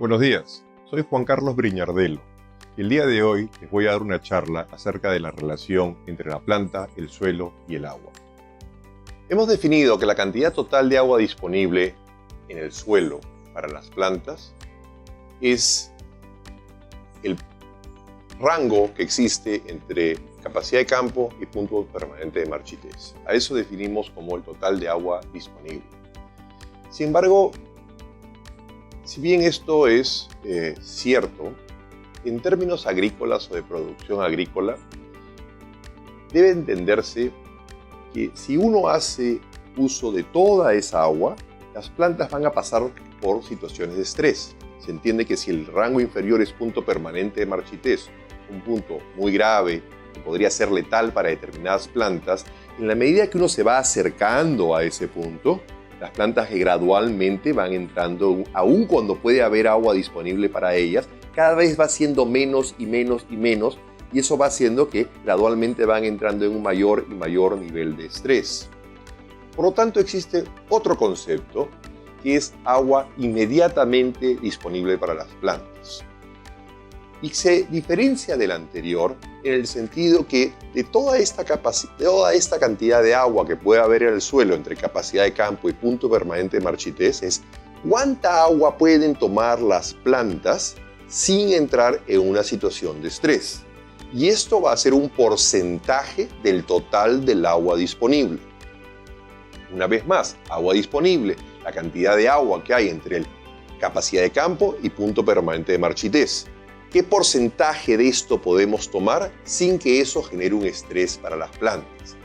Buenos días, soy Juan Carlos Briñardelo y el día de hoy les voy a dar una charla acerca de la relación entre la planta, el suelo y el agua. Hemos definido que la cantidad total de agua disponible en el suelo para las plantas es el rango que existe entre capacidad de campo y punto permanente de marchitez. A eso definimos como el total de agua disponible. Sin embargo, si bien esto es cierto, en términos agrícolas o de producción agrícola, debe entenderse que si uno hace uso de toda esa agua, las plantas van a pasar por situaciones de estrés. Se entiende que si el rango inferior es punto permanente de marchitez, un punto muy grave que podría ser letal para determinadas plantas, en la medida que uno se va acercando a ese punto, las plantas que gradualmente van entrando, aun cuando puede haber agua disponible para ellas, cada vez va siendo menos y menos y menos, y eso va haciendo que gradualmente van entrando en un mayor y mayor nivel de estrés. Por lo tanto, existe otro concepto que es agua inmediatamente disponible para las plantas. Y se diferencia del anterior en el sentido que de toda esta cantidad de agua que puede haber en el suelo entre capacidad de campo y punto permanente de marchitez es cuánta agua pueden tomar las plantas sin entrar en una situación de estrés. Y esto va a ser un porcentaje del total del agua disponible. Una vez más, agua disponible, la cantidad de agua que hay entre capacidad de campo y punto permanente de marchitez. ¿Qué porcentaje de esto podemos tomar sin que eso genere un estrés para las plantas?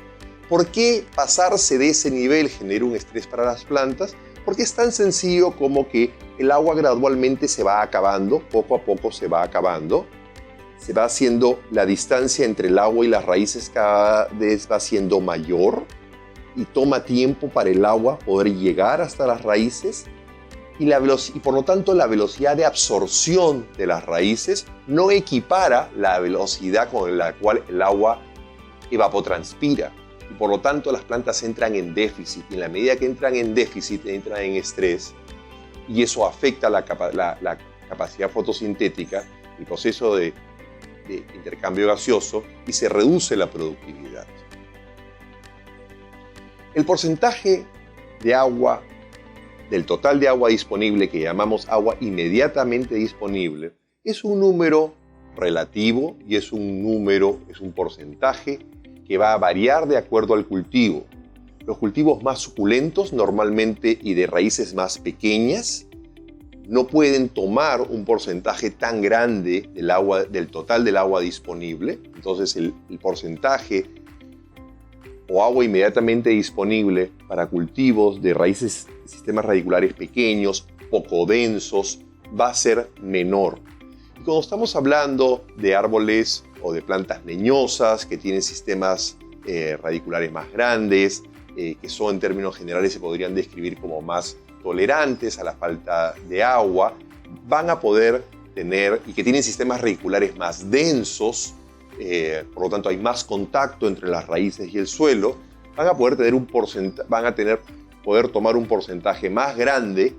¿Por qué pasarse de ese nivel genera un estrés para las plantas? Porque es tan sencillo como que el agua gradualmente se va acabando, poco a poco se va acabando. Se va haciendo la distancia entre el agua y las raíces cada vez va siendo mayor y toma tiempo para el agua poder llegar hasta las raíces. Y por lo tanto la velocidad de absorción de las raíces no equipara la velocidad con la cual el agua evapotranspira. Y por lo tanto las plantas entran en déficit. Y en la medida que entran en déficit, entran en estrés. Y eso afecta la capacidad fotosintética, el proceso de intercambio gaseoso, y se reduce la productividad. El porcentaje de agua del total de agua disponible, que llamamos agua inmediatamente disponible, es un número relativo y es un porcentaje que va a variar de acuerdo al cultivo. Los cultivos más suculentos normalmente y de raíces más pequeñas no pueden tomar un porcentaje tan grande del total del agua disponible. Entonces el porcentaje o agua inmediatamente disponible para cultivos de raíces, sistemas radiculares pequeños, poco densos, va a ser menor. Y cuando estamos hablando de árboles o de plantas leñosas que tienen sistemas radiculares más grandes, que son en términos generales se podrían describir como más tolerantes a la falta de agua, van a poder tener, y que tienen sistemas radiculares más densos, por lo tanto hay más contacto entre las raíces y el suelo, van a poder poder tomar un porcentaje más grande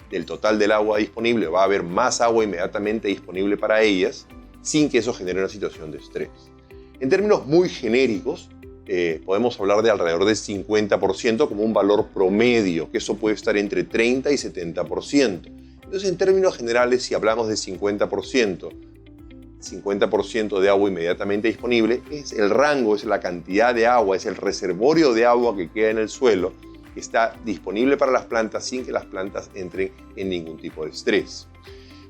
del total del agua disponible, va a haber más agua inmediatamente disponible para ellas, sin que eso genere una situación de estrés. En términos muy genéricos, podemos hablar de alrededor del 50% como un valor promedio, que eso puede estar entre 30 y 70%. Entonces, en términos generales, si hablamos de 50% de agua inmediatamente disponible, es el rango, es la cantidad de agua, es el reservorio de agua que queda en el suelo, que está disponible para las plantas sin que las plantas entren en ningún tipo de estrés.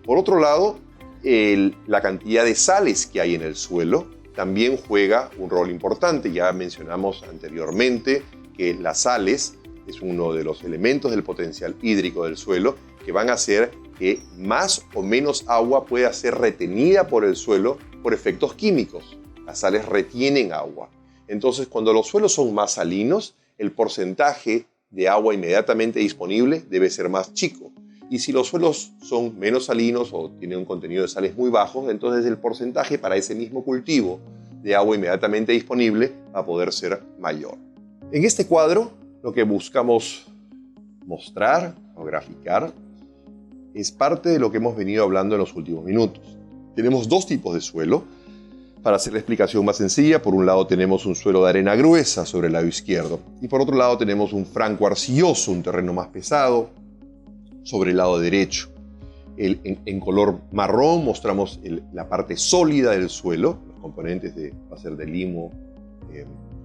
Por otro lado, la cantidad de sales que hay en el suelo también juega un rol importante. Ya mencionamos anteriormente que las sales es uno de los elementos del potencial hídrico del suelo que van a hacer que más o menos agua pueda ser retenida por el suelo por efectos químicos. Las sales retienen agua. Entonces, cuando los suelos son más salinos, el porcentaje de agua inmediatamente disponible debe ser más chico. Y si los suelos son menos salinos o tienen un contenido de sales muy bajo, entonces el porcentaje para ese mismo cultivo de agua inmediatamente disponible va a poder ser mayor. En este cuadro, lo que buscamos mostrar o graficar es parte de lo que hemos venido hablando en los últimos minutos. Tenemos dos tipos de suelo. Para hacer la explicación más sencilla, por un lado tenemos un suelo de arena gruesa sobre el lado izquierdo y por otro lado tenemos un franco arcilloso, un terreno más pesado, sobre el lado derecho. En color marrón mostramos la parte sólida del suelo, los componentes va a ser de limo,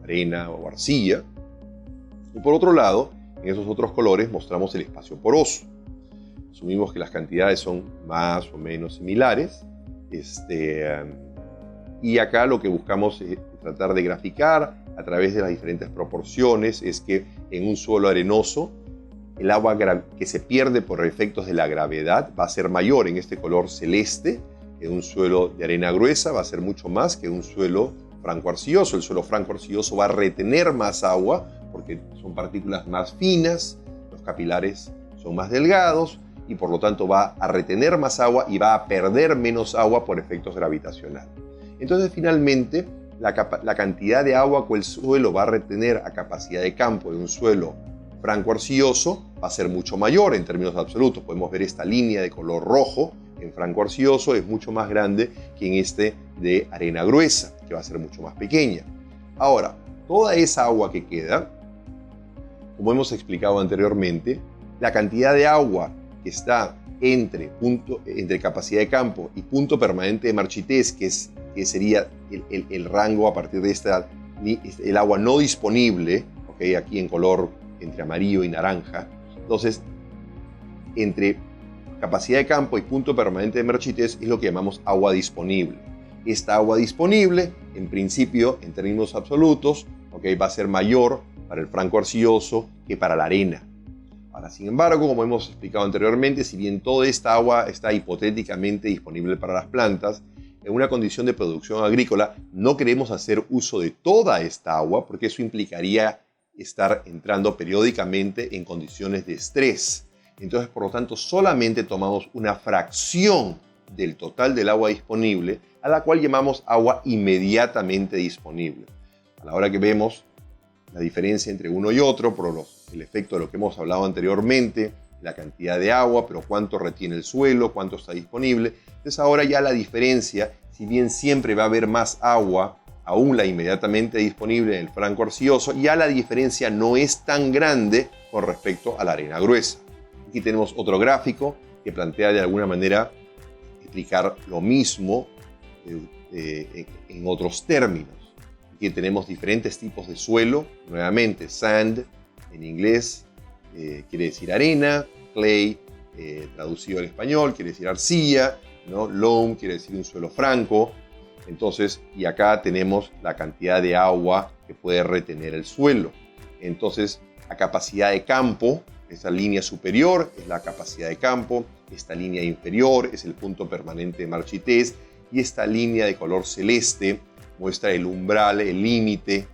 arena o arcilla. Y por otro lado, en esos otros colores mostramos el espacio poroso. Asumimos que las cantidades son más o menos similares. Y acá lo que buscamos es tratar de graficar a través de las diferentes proporciones es que en un suelo arenoso el agua que se pierde por efectos de la gravedad va a ser mayor en este color celeste. En un suelo de arena gruesa va a ser mucho más que un suelo franco-arcilloso. El suelo franco-arcilloso va a retener más agua porque son partículas más finas, los capilares son más delgados y por lo tanto va a retener más agua y va a perder menos agua por efectos gravitacionales. Entonces, finalmente, la cantidad de agua que el suelo va a retener a capacidad de campo de un suelo franco-arcilloso va a ser mucho mayor en términos absolutos. Podemos ver esta línea de color rojo en franco-arcilloso es mucho más grande que en este de arena gruesa, que va a ser mucho más pequeña. Ahora, toda esa agua que queda, como hemos explicado anteriormente, la cantidad de agua que está entre capacidad de campo y punto permanente de marchitez, que sería el rango a partir de el agua no disponible, ¿okay? Aquí en color entre amarillo y naranja. Entonces, entre capacidad de campo y punto permanente de marchitez es lo que llamamos agua disponible. Esta agua disponible, en principio, en términos absolutos, ¿okay? Va a ser mayor para el franco arcilloso que para la arena. Ahora, sin embargo, como hemos explicado anteriormente, si bien toda esta agua está hipotéticamente disponible para las plantas, en una condición de producción agrícola no queremos hacer uso de toda esta agua porque eso implicaría estar entrando periódicamente en condiciones de estrés. Entonces, por lo tanto, solamente tomamos una fracción del total del agua disponible, a la cual llamamos agua inmediatamente disponible. A la hora que vemos la diferencia entre uno y otro, el efecto de lo que hemos hablado anteriormente, la cantidad de agua, pero cuánto retiene el suelo, cuánto está disponible. Entonces ahora ya la diferencia, si bien siempre va a haber más agua, aún la inmediatamente disponible en el franco arcilloso, ya la diferencia no es tan grande con respecto a la arena gruesa. Aquí tenemos otro gráfico que plantea de alguna manera explicar lo mismo en otros términos. Aquí tenemos diferentes tipos de suelo, nuevamente sand en inglés quiere decir arena, clay traducido al español quiere decir arcilla, ¿no? Loam quiere decir un suelo franco. Entonces, y acá tenemos la cantidad de agua que puede retener el suelo. Entonces, la capacidad de campo, esta línea superior es la capacidad de campo, esta línea inferior es el punto permanente de marchitez y esta línea de color celeste muestra el umbral, el límite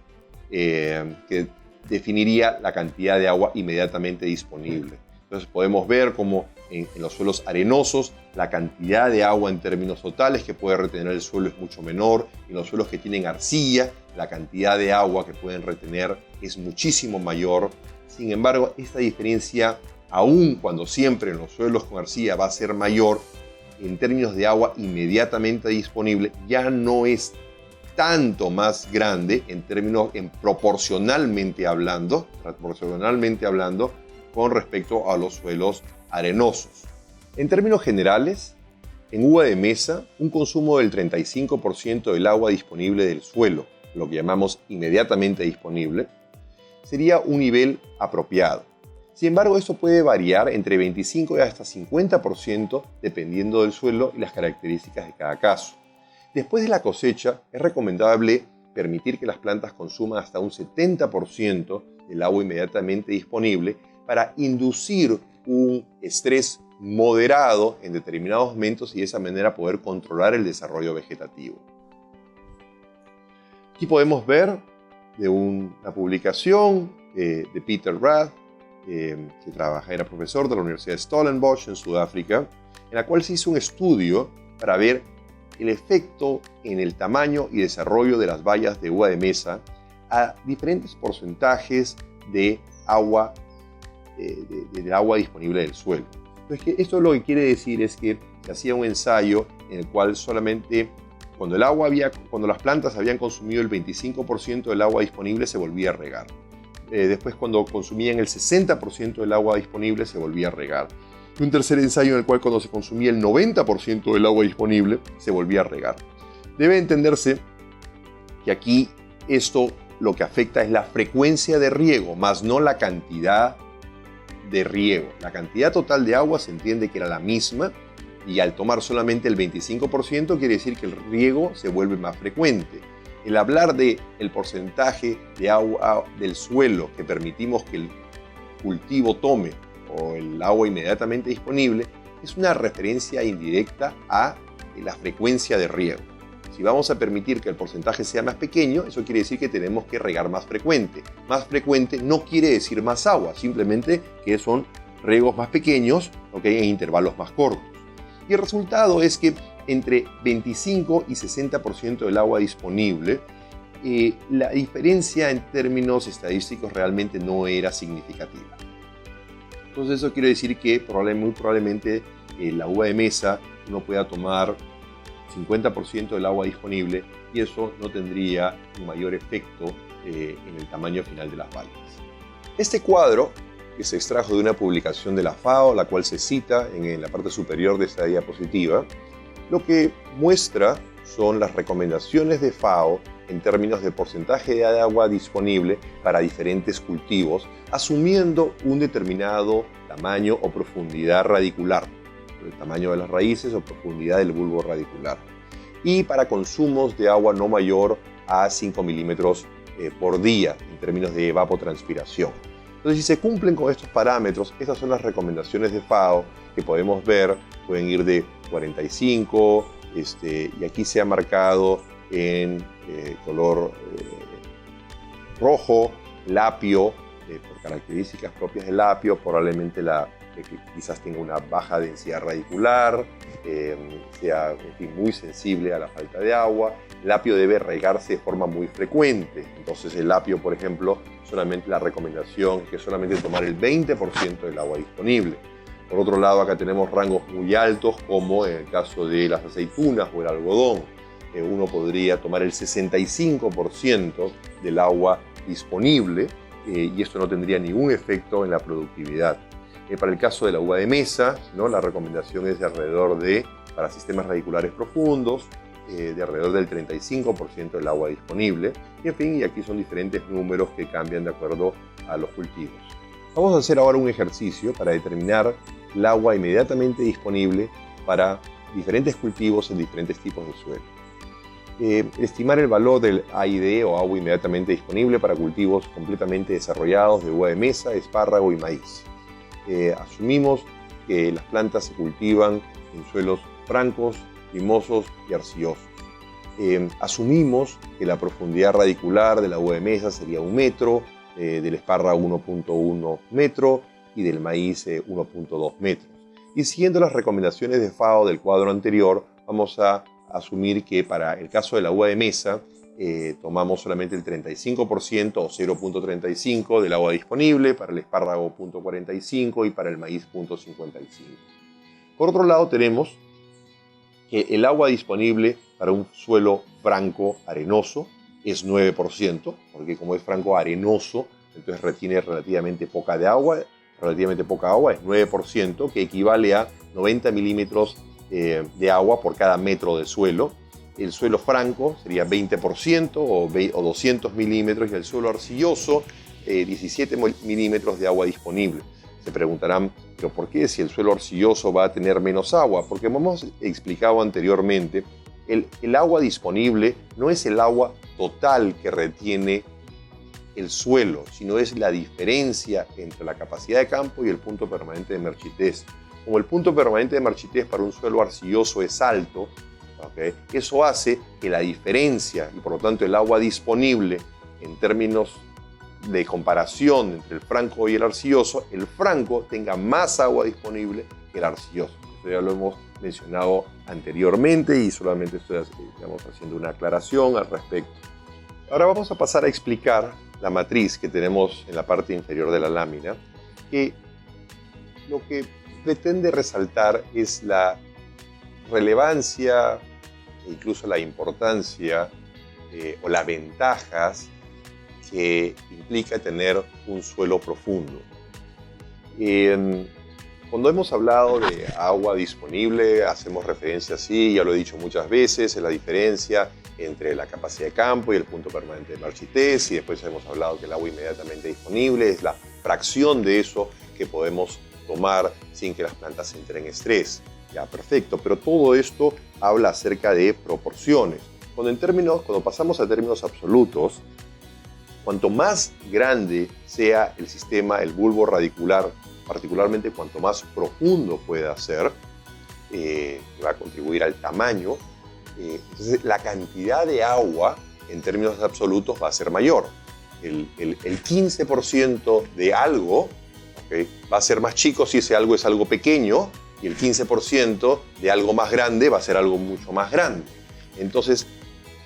que definiría la cantidad de agua inmediatamente disponible. Entonces podemos ver cómo en los suelos arenosos la cantidad de agua en términos totales que puede retener el suelo es mucho menor. En los suelos que tienen arcilla, la cantidad de agua que pueden retener es muchísimo mayor. Sin embargo, esta diferencia, aun cuando siempre en los suelos con arcilla va a ser mayor, en términos de agua inmediatamente disponible, ya no es tanto más grande proporcionalmente hablando con respecto a los suelos arenosos. En términos generales, en uva de mesa, un consumo del 35% del agua disponible del suelo, lo que llamamos inmediatamente disponible, sería un nivel apropiado. Sin embargo, esto puede variar entre 25 y hasta 50% dependiendo del suelo y las características de cada caso. Después de la cosecha, es recomendable permitir que las plantas consuman hasta un 70% del agua inmediatamente disponible para inducir un estrés moderado en determinados momentos y de esa manera poder controlar el desarrollo vegetativo. Aquí podemos ver de una publicación de Peter Rath, que era profesor de la Universidad de Stellenbosch en Sudáfrica, en la cual se hizo un estudio para ver el efecto en el tamaño y desarrollo de las bayas de uva de mesa a diferentes porcentajes de agua, del agua disponible del suelo. Entonces, esto lo que quiere decir es que se hacía un ensayo en el cual solamente cuando las plantas habían consumido el 25% del agua disponible se volvía a regar. Después, cuando consumían el 60% del agua disponible se volvía a regar. Y un tercer ensayo en el cual cuando se consumía el 90% del agua disponible se volvía a regar. Debe entenderse que aquí esto lo que afecta es la frecuencia de riego, más no la cantidad de riego. La cantidad total de agua se entiende que era la misma y al tomar solamente el 25% quiere decir que el riego se vuelve más frecuente. El hablar del porcentaje de agua del suelo que permitimos que el cultivo tome o el agua inmediatamente disponible es una referencia indirecta a la frecuencia de riego. Si vamos a permitir que el porcentaje sea más pequeño, eso quiere decir que tenemos que regar más frecuente. Más frecuente no quiere decir más agua, simplemente que son riegos más pequeños, en intervalos más cortos. Y el resultado es que entre 25 y 60% del agua disponible, la diferencia en términos estadísticos realmente no era significativa. Entonces eso quiere decir que muy probablemente la uva de mesa uno pueda tomar 50% del agua disponible y eso no tendría un mayor efecto en el tamaño final de las vallas. Este cuadro, que se extrajo de una publicación de la FAO, la cual se cita en la parte superior de esta diapositiva, lo que muestra son las recomendaciones de FAO en términos de porcentaje de agua disponible para diferentes cultivos, asumiendo un determinado tamaño o profundidad radicular, el tamaño de las raíces o profundidad del bulbo radicular, y para consumos de agua no mayor a 5 milímetros por día en términos de evapotranspiración. Entonces, si se cumplen con estos parámetros, estas son las recomendaciones de FAO que podemos ver, pueden ir de 45, y aquí se ha marcado en color rojo, lapio, por características propias del apio, probablemente que quizás tenga una baja densidad radicular, sea muy sensible a la falta de agua. El apio debe regarse de forma muy frecuente. Entonces el apio, por ejemplo, solamente la recomendación es que solamente tomar el 20% del agua disponible. Por otro lado, acá tenemos rangos muy altos, como en el caso de las aceitunas o el algodón. Uno podría tomar el 65% del agua disponible y esto no tendría ningún efecto en la productividad. Para el caso de la uva de mesa, la recomendación es de alrededor para sistemas radiculares profundos, de alrededor del 35% del agua disponible. Y en fin, y aquí son diferentes números que cambian de acuerdo a los cultivos. Vamos a hacer ahora un ejercicio para determinar el agua inmediatamente disponible para diferentes cultivos en diferentes tipos de suelo. Estimar el valor del AID o agua inmediatamente disponible para cultivos completamente desarrollados de uva de mesa, espárrago y maíz. Asumimos que las plantas se cultivan en suelos francos, limosos y arcillosos. Asumimos que la profundidad radicular de la uva de mesa sería 1 metro, del espárrago 1.1 metro y del maíz 1.2 metros. Y siguiendo las recomendaciones de FAO del cuadro anterior, vamos a asumir que para el caso de la uva de mesa tomamos solamente el 35% o 0.35 del agua disponible, para el espárrago 0.45 y para el maíz 0.55. Por otro lado tenemos que el agua disponible para un suelo franco arenoso es 9%, porque como es franco arenoso, entonces retiene relativamente poca agua, es 9%, que equivale a 90 milímetros de agua por cada metro de suelo. El suelo franco sería 20% o 200 milímetros y el suelo arcilloso 17 milímetros de agua disponible. Se preguntarán, ¿pero por qué si el suelo arcilloso va a tener menos agua? Porque como hemos explicado anteriormente, el agua disponible no es el agua total que retiene el suelo, sino es la diferencia entre la capacidad de campo y el punto permanente de marchitez. Como el punto permanente de marchitez para un suelo arcilloso es alto, eso hace que la diferencia y por lo tanto el agua disponible en términos de comparación entre el franco y el arcilloso, el franco tenga más agua disponible que el arcilloso. Esto ya lo hemos mencionado anteriormente y solamente estoy haciendo una aclaración al respecto. Ahora vamos a pasar a explicar la matriz que tenemos en la parte inferior de la lámina, que lo que pretende resaltar es la relevancia e incluso la importancia o las ventajas que implica tener un suelo profundo. Cuando hemos hablado de agua disponible, hacemos referencia, sí, ya lo he dicho muchas veces, es la diferencia entre la capacidad de campo y el punto permanente de Marchitez, y después hemos hablado que el agua inmediatamente disponible es la fracción de eso que podemos tomar sin que las plantas entren en estrés. Ya, perfecto, pero todo esto habla acerca de proporciones. Cuando pasamos a términos absolutos, cuanto más grande sea el sistema, el bulbo radicular, particularmente cuanto más profundo pueda ser, va a contribuir al tamaño. Entonces, la cantidad de agua en términos absolutos va a ser mayor. El 15% de algo, ¿okay?, va a ser más chico si ese algo es algo pequeño, y el 15% de algo más grande va a ser algo mucho más grande. Entonces,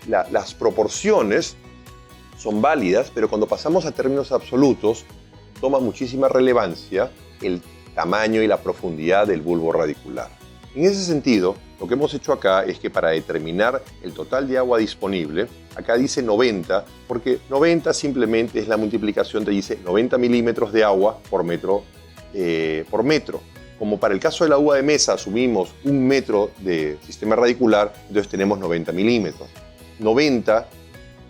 las proporciones son válidas, pero cuando pasamos a términos absolutos, toma muchísima relevancia el tamaño y la profundidad del bulbo radicular. En ese sentido, lo que hemos hecho acá es que para determinar el total de agua disponible, acá dice 90, porque 90 simplemente es la multiplicación, te dice 90 milímetros de agua por metro. Como para el caso de la uva de mesa asumimos 1 metro de sistema radicular, entonces tenemos 90 milímetros. 90,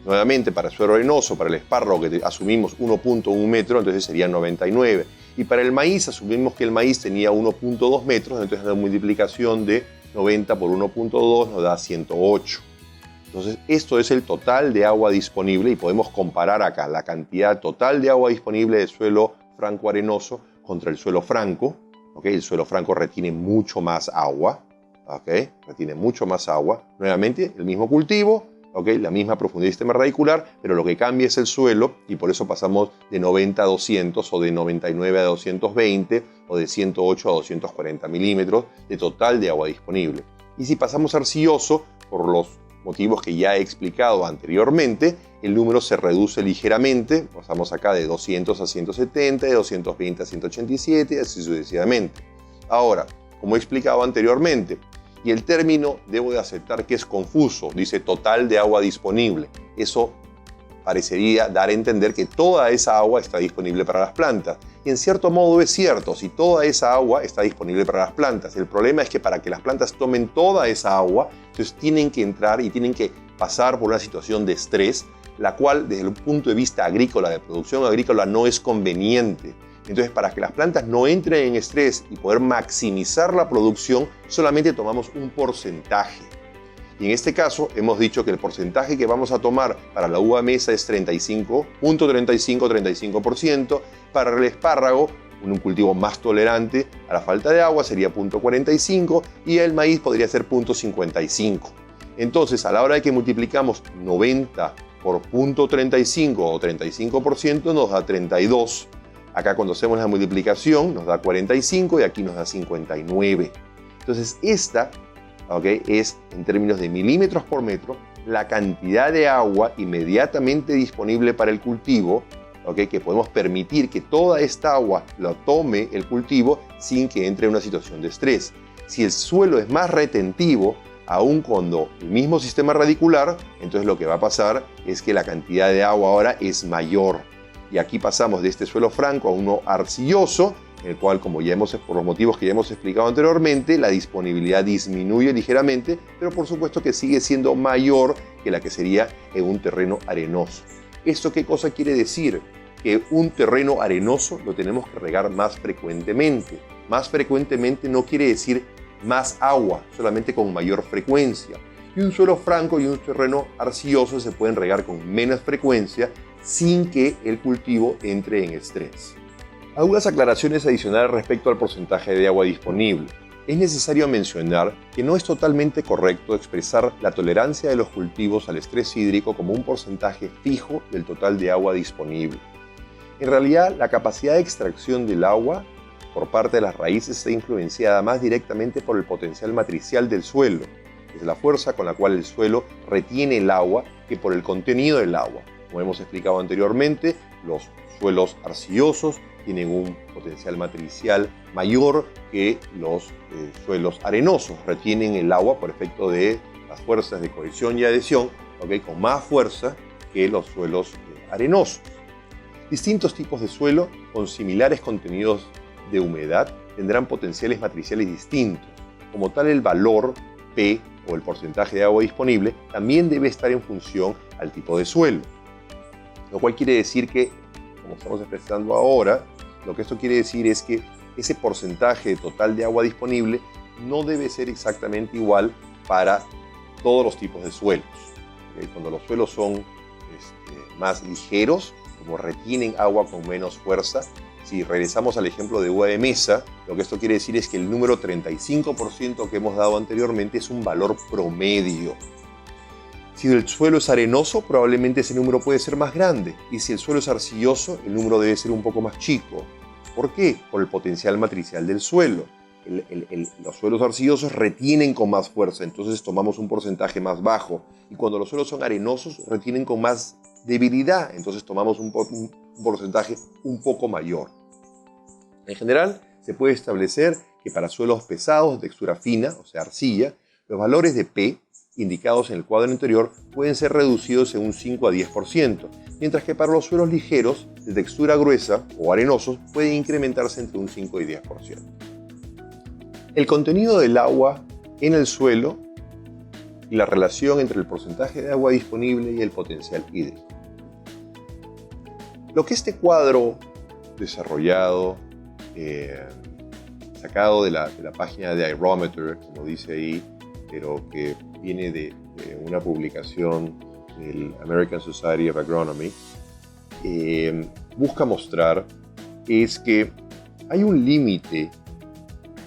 nuevamente para el suelo arenoso, para el espárrago que asumimos 1.1 metro, entonces serían 99. Y para el maíz asumimos que el maíz tenía 1.2 metros, entonces la multiplicación de 90 por 1.2 nos da 108. Entonces esto es el total de agua disponible y podemos comparar acá la cantidad total de agua disponible del suelo franco arenoso contra el suelo franco. ¿Okay? El suelo franco retiene mucho más agua. ¿Okay? Retiene mucho más agua. Nuevamente el mismo cultivo. ¿Okay? La misma profundidad del sistema radicular, pero lo que cambia es el suelo y por eso pasamos de 90 a 200 o de 99 a 220 o de 108 a 240 milímetros de total de agua disponible. Y si pasamos a arcilloso, por los motivos que ya he explicado anteriormente, el número se reduce ligeramente, pasamos acá de 200 a 170, de 220 a 187 y así sucesivamente. Ahora, como he explicado anteriormente, y el término debo de aceptar que es confuso, dice total de agua disponible. Eso parecería dar a entender que toda esa agua está disponible para las plantas. Y en cierto modo es cierto, si toda esa agua está disponible para las plantas. El problema es que para que las plantas tomen toda esa agua, entonces tienen que entrar y tienen que pasar por una situación de estrés, la cual desde el punto de vista agrícola, de producción agrícola, no es conveniente. Entonces, para que las plantas no entren en estrés y poder maximizar la producción, solamente tomamos un porcentaje. Y en este caso, hemos dicho que el porcentaje que vamos a tomar para la uva mesa es 35%. Para el espárrago, un cultivo más tolerante a la falta de agua, sería 0.45 y el maíz podría ser 0.55. Entonces, a la hora de que multiplicamos 90 por 0.35 o 35%, nos da 32. Acá cuando hacemos la multiplicación nos da 45 y aquí nos da 59. Entonces esta, ¿okay?, es en términos de milímetros por metro la cantidad de agua inmediatamente disponible para el cultivo, ¿okay?, que podemos permitir que toda esta agua la tome el cultivo sin que entre en una situación de estrés. Si el suelo es más retentivo, aun cuando el mismo sistema radicular, entonces lo que va a pasar es que la cantidad de agua ahora es mayor. Y aquí pasamos de este suelo franco a uno arcilloso, en el cual, como ya por los motivos que ya hemos explicado anteriormente, la disponibilidad disminuye ligeramente, pero por supuesto que sigue siendo mayor que la que sería en un terreno arenoso. ¿Esto qué cosa quiere decir? Que un terreno arenoso lo tenemos que regar más frecuentemente. Más frecuentemente no quiere decir más agua, solamente con mayor frecuencia. Y un suelo franco y un terreno arcilloso se pueden regar con menos frecuencia, sin que el cultivo entre en estrés. Algunas aclaraciones adicionales respecto al porcentaje de agua disponible. Es necesario mencionar que no es totalmente correcto expresar la tolerancia de los cultivos al estrés hídrico como un porcentaje fijo del total de agua disponible. En realidad, la capacidad de extracción del agua por parte de las raíces está influenciada más directamente por el potencial matricial del suelo, es la fuerza con la cual el suelo retiene el agua, que por el contenido del agua. Como hemos explicado anteriormente, los suelos arcillosos tienen un potencial matricial mayor que los suelos arenosos. Retienen el agua por efecto de las fuerzas de cohesión y adhesión, ¿okay? Con más fuerza que los suelos arenosos. Distintos tipos de suelo con similares contenidos de humedad tendrán potenciales matriciales distintos. Como tal, el valor P o el porcentaje de agua disponible también debe estar en función al tipo de suelo. Lo cual quiere decir que, como estamos expresando ahora, lo que esto quiere decir es que ese porcentaje total de agua disponible no debe ser exactamente igual para todos los tipos de suelos. ¿Okay? Cuando los suelos son más ligeros, como retienen agua con menos fuerza, si regresamos al ejemplo de uva de mesa, lo que esto quiere decir es que el número 35% que hemos dado anteriormente es un valor promedio. Si el suelo es arenoso, probablemente ese número puede ser más grande. Y si el suelo es arcilloso, el número debe ser un poco más chico. ¿Por qué? Por el potencial matricial del suelo. Los suelos arcillosos retienen con más fuerza, entonces tomamos un porcentaje más bajo. Y cuando los suelos son arenosos, retienen con más debilidad, entonces tomamos un porcentaje un poco mayor. En general, se puede establecer que para suelos pesados de textura fina, o sea, arcilla, los valores de P indicados en el cuadro anterior pueden ser reducidos en un 5 a 10%, mientras que para los suelos ligeros de textura gruesa o arenosos puede incrementarse entre un 5 y 10%. El contenido del agua en el suelo y la relación entre el porcentaje de agua disponible y el potencial hídrico. Lo que este cuadro desarrollado, sacado de la página de Aerometer, como dice ahí, pero que viene de una publicación del American Society of Agronomy, busca mostrar es que hay un límite,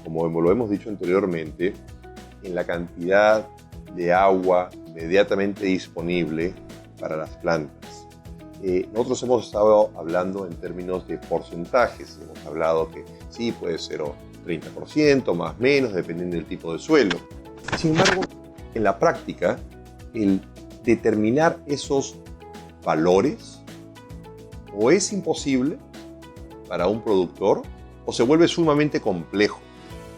como lo hemos dicho anteriormente, en la cantidad de agua inmediatamente disponible para las plantas. Nosotros hemos estado hablando en términos de porcentajes. Hemos hablado que sí, puede ser 30%, más o menos, dependiendo del tipo de suelo. Sin embargo, en la práctica, el determinar esos valores o es imposible para un productor o se vuelve sumamente complejo,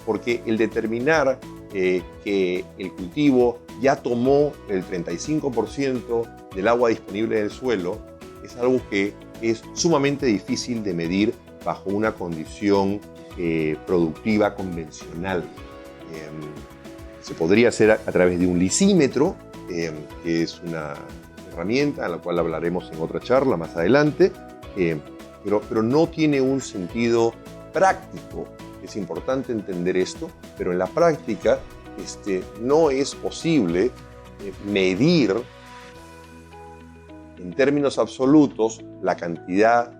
porque el determinar que el cultivo ya tomó el 35% del agua disponible del suelo es algo que es sumamente difícil de medir bajo una condición productiva convencional. Se podría hacer a través de un lisímetro, que es una herramienta a la cual hablaremos en otra charla más adelante, pero no tiene un sentido práctico. Es importante entender esto, pero en la práctica no es posible medir en términos absolutos la cantidad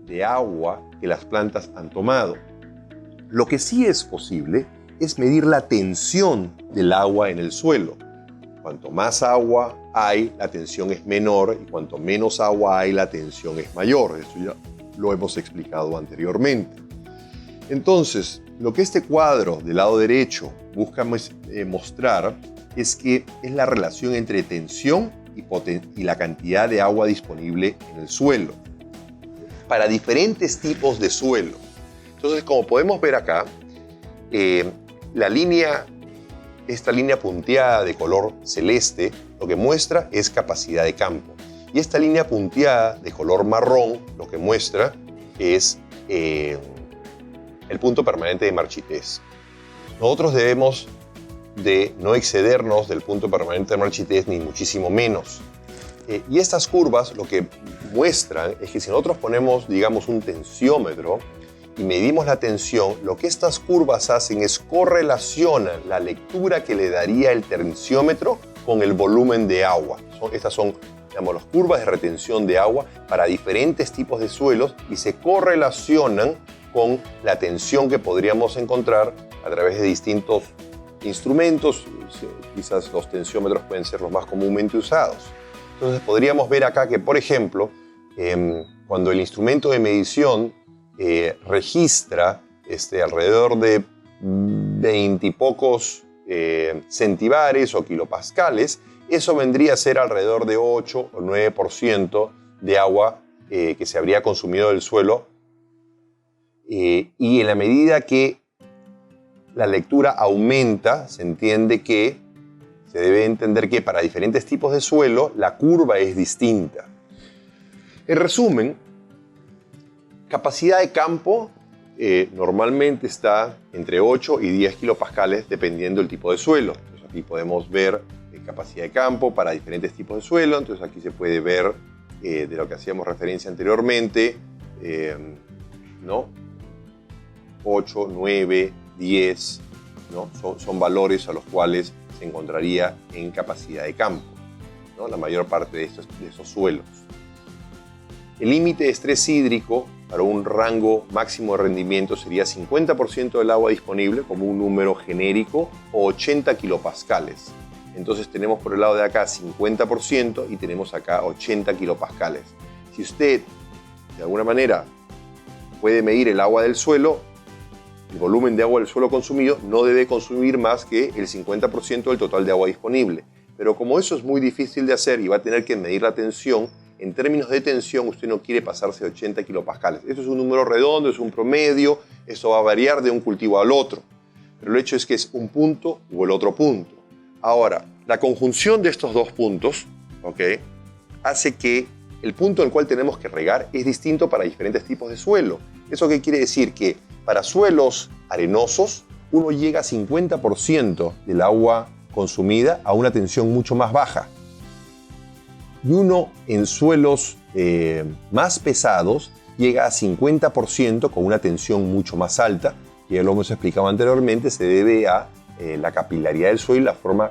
de agua que las plantas han tomado. Lo que sí es posible es medir la tensión del agua en el suelo. Cuanto más agua hay, la tensión es menor, y cuanto menos agua hay, la tensión es mayor. Eso ya lo hemos explicado anteriormente. Entonces, lo que este cuadro del lado derecho busca mostrar es que es la relación entre tensión y la cantidad de agua disponible en el suelo, para diferentes tipos de suelo. Entonces, como podemos ver acá, esta línea punteada de color celeste lo que muestra es capacidad de campo. Y esta línea punteada de color marrón lo que muestra es el punto permanente de marchitez. Nosotros debemos de no excedernos del punto permanente de marchitez ni muchísimo menos. Y estas curvas lo que muestran es que si nosotros ponemos, digamos, un tensiómetro y medimos la tensión, lo que estas curvas hacen es correlacionan la lectura que le daría el tensiómetro con el volumen de agua. Estas son, digamos, las curvas de retención de agua para diferentes tipos de suelos y se correlacionan con la tensión que podríamos encontrar a través de distintos instrumentos. Quizás los tensiómetros pueden ser los más comúnmente usados. Entonces podríamos ver acá que, por ejemplo, cuando el instrumento de medición registra alrededor de 20 y pocos centibares o kilopascales, eso vendría a ser alrededor de 8 o 9% de agua que se habría consumido del suelo y en la medida que la lectura aumenta, se debe entender que para diferentes tipos de suelo la curva es distinta. En resumen, capacidad de campo normalmente está entre 8 y 10 kilopascales dependiendo del tipo de suelo. Entonces aquí podemos ver capacidad de campo para diferentes tipos de suelo. Entonces aquí se puede ver de lo que hacíamos referencia anteriormente, ¿no? 8, 9, 10, ¿no? Son valores a los cuales se encontraría en capacidad de campo, ¿no? La mayor parte de esos suelos. El límite de estrés hídrico para un rango máximo de rendimiento sería 50% del agua disponible como un número genérico o 80 kilopascales. Entonces tenemos por el lado de acá 50% y tenemos acá 80 kilopascales. Si usted de alguna manera puede medir el agua del suelo, el volumen de agua del suelo consumido no debe consumir más que el 50% del total de agua disponible. Pero como eso es muy difícil de hacer y va a tener que medir la tensión, en términos de tensión usted no quiere pasarse de 80 kilopascales. Esto es un número redondo, es un promedio, eso va a variar de un cultivo al otro. Pero el hecho es que es un punto o el otro punto. Ahora, la conjunción de estos dos puntos, ¿okay?, hace que el punto en el cual tenemos que regar es distinto para diferentes tipos de suelo. ¿Eso qué quiere decir? Que para suelos arenosos, uno llega a 50% del agua consumida a una tensión mucho más baja. Y uno en suelos más pesados llega a 50% con una tensión mucho más alta, que ya lo hemos explicado anteriormente, se debe a la capilaridad del suelo y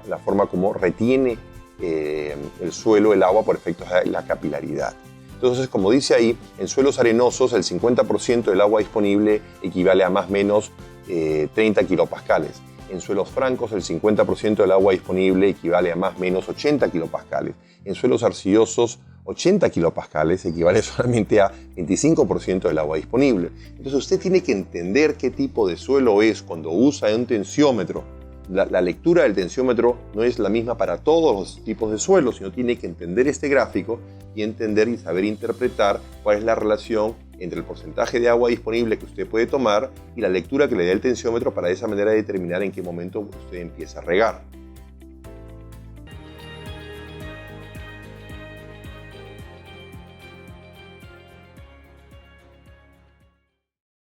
la forma como retiene el suelo el agua por efectos de la capilaridad. Entonces, como dice ahí, en suelos arenosos el 50% del agua disponible equivale a más o menos 30 kilopascales. En suelos francos el 50% del agua disponible equivale a más o menos 80 kilopascales. En suelos arcillosos 80 kilopascales equivale solamente a 25% del agua disponible. Entonces usted tiene que entender qué tipo de suelo es cuando usa un tensiómetro. La lectura del tensiómetro no es la misma para todos los tipos de suelo, sino tiene que entender este gráfico y entender y saber interpretar cuál es la relación entre el porcentaje de agua disponible que usted puede tomar y la lectura que le dé el tensiómetro para de esa manera determinar en qué momento usted empieza a regar.